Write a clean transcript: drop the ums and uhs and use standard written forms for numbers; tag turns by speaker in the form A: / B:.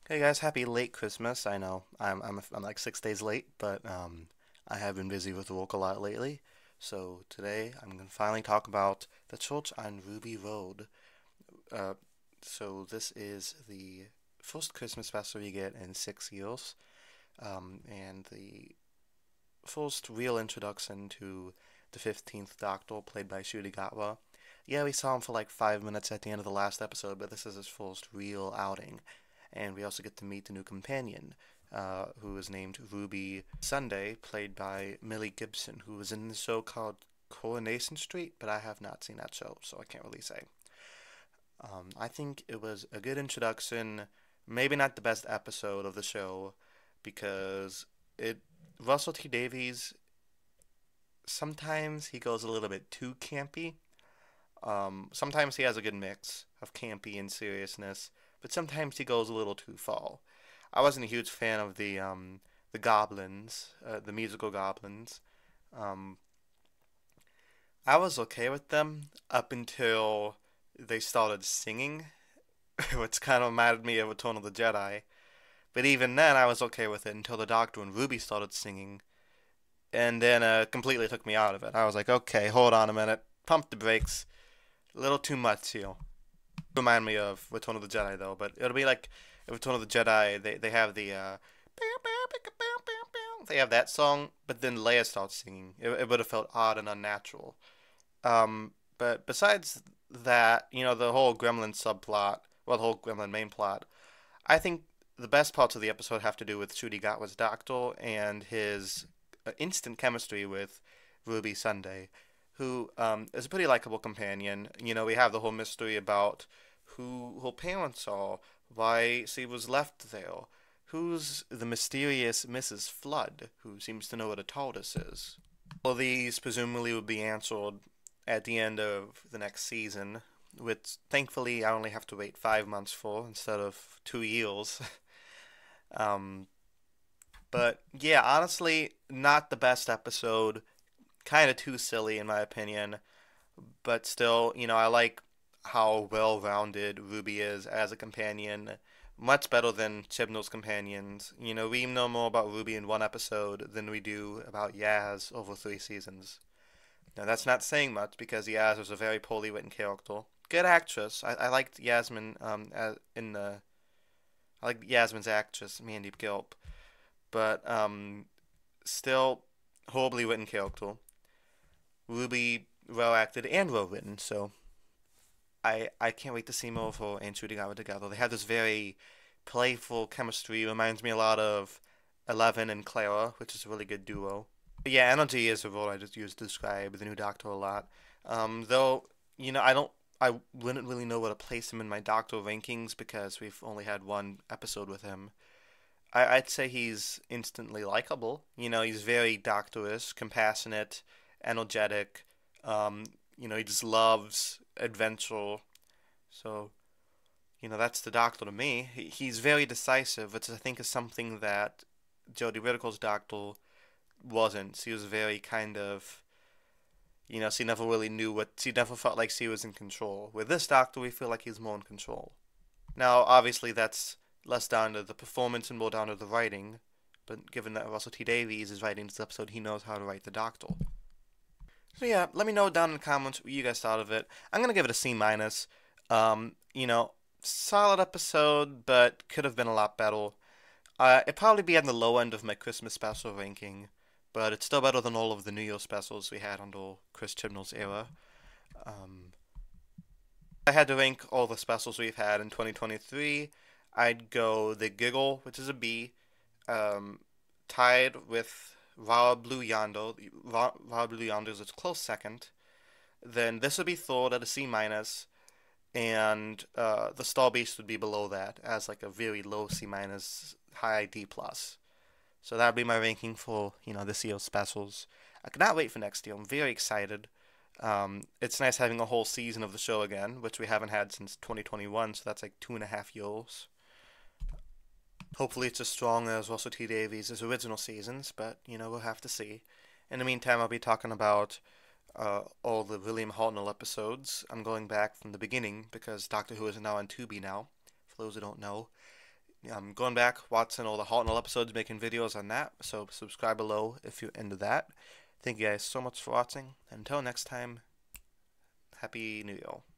A: Hey guys, happy late Christmas. I know I'm like 6 days late, but I have been busy with work a lot lately. So today I'm gonna finally talk about the church on Ruby Road. Uh, so this is the first Christmas special you get in 6 years, and the first real introduction to the 15th Doctor, played by Ncuti Gatwa. Yeah, we saw him for like 5 minutes at the end of the last episode, but this is his first real outing. And we also get to meet the new companion, who is named Ruby Sunday, played by Millie Gibson, who was in the show called Coronation Street, but I have not seen that show, so I can't really say. I think it was a good introduction, maybe not the best episode of the show, because it Russell T Davies sometimes he goes a little bit too campy. Sometimes he has a good mix of campy and seriousness, but sometimes he goes a little too far. I wasn't a huge fan of the goblins, the musical goblins. Um, I was okay with them up until they started singing, which kind of reminded me of Return of the Jedi. But even then, I was okay with it until the Doctor and Ruby started singing, and then completely took me out of it. I was like, okay, hold on a minute, pump the brakes, a little too much here. Remind me of Return of the Jedi though, but it'll be like Return of the Jedi. They have the they have that song, but then Leia starts singing. It would have felt odd and unnatural. But besides that, the whole Gremlin subplot, well, the whole Gremlin main plot, I think the best parts of the episode have to do with Ncuti Gatwa's doctor and his instant chemistry with Ruby Sunday, who is a pretty likable companion. We have the whole mystery about who her parents are, why she was left there, who's the mysterious Mrs. Flood, who seems to know what a TARDIS is. All these presumably would be answered at the end of the next season, which thankfully I only have to wait 5 months for instead of 2 years. um, but yeah, honestly, not the best episode. Kind of too silly in my opinion, but still, I like how well-rounded Ruby is as a companion. Much better than Chibnall's companions. We know more about Ruby in one episode than we do about Yaz over 3 seasons. Now, that's not saying much because Yaz was a very poorly written character. Good actress. I liked Yasmin I like Yasmin's actress, Mandy Gilp, but still horribly written character. Ruby well acted and well written, so I can't wait to see more of her and Ncuti Gatwa together. They have this very playful chemistry. Reminds me a lot of Eleven and Clara, which is a really good duo. But yeah, energy is a word I just use to describe the new Doctor a lot. Though I wouldn't really know where to place him in my Doctor rankings because we've only had one episode with him. I'd say he's instantly likable. He's very doctorish, compassionate, energetic. Um, he just loves adventure. So, that's the Doctor to me. He's very decisive, which I think is something that Jodie Whittaker's Doctor wasn't. She was very kind of, she never really knew she never felt like she was in control. With this Doctor, we feel like he's more in control. Now, obviously, that's less down to the performance and more down to the writing. But given that Russell T Davies is writing this episode, he knows how to write the Doctor. So yeah, let me know down in the comments what you guys thought of it. I'm gonna give it a C minus. Um, you know, Solid episode, but could have been a lot better. It'd probably be on the low end of my Christmas special ranking, but it's still better than all of the New Year specials we had under Chris Chibnall's era. Um, I had to rank all the specials we've had in 2023. I'd go The Giggle, which is a B, um, tied with Rara Blue Yonder. Rara Blue Yonder is its close second. Then this would be Thor at a C minus, and the Star Beast would be below that as like a very low C minus, high D plus. So that would be my ranking for this year's specials. I cannot wait for next year. I'm very excited. It's nice having a whole season of the show again, which we haven't had since 2021, so that's like 2.5 years. Hopefully, it's as strong as Russell T Davies' original seasons, but we'll have to see. In the meantime, I'll be talking about all the William Hartnell episodes. I'm going back from the beginning because Doctor Who is now on Tubi now. For those who don't know, going back, watching all the Halt and All episodes, making videos on that. So subscribe below if you're into that. Thank you guys so much for watching. Until next time, Happy New Year.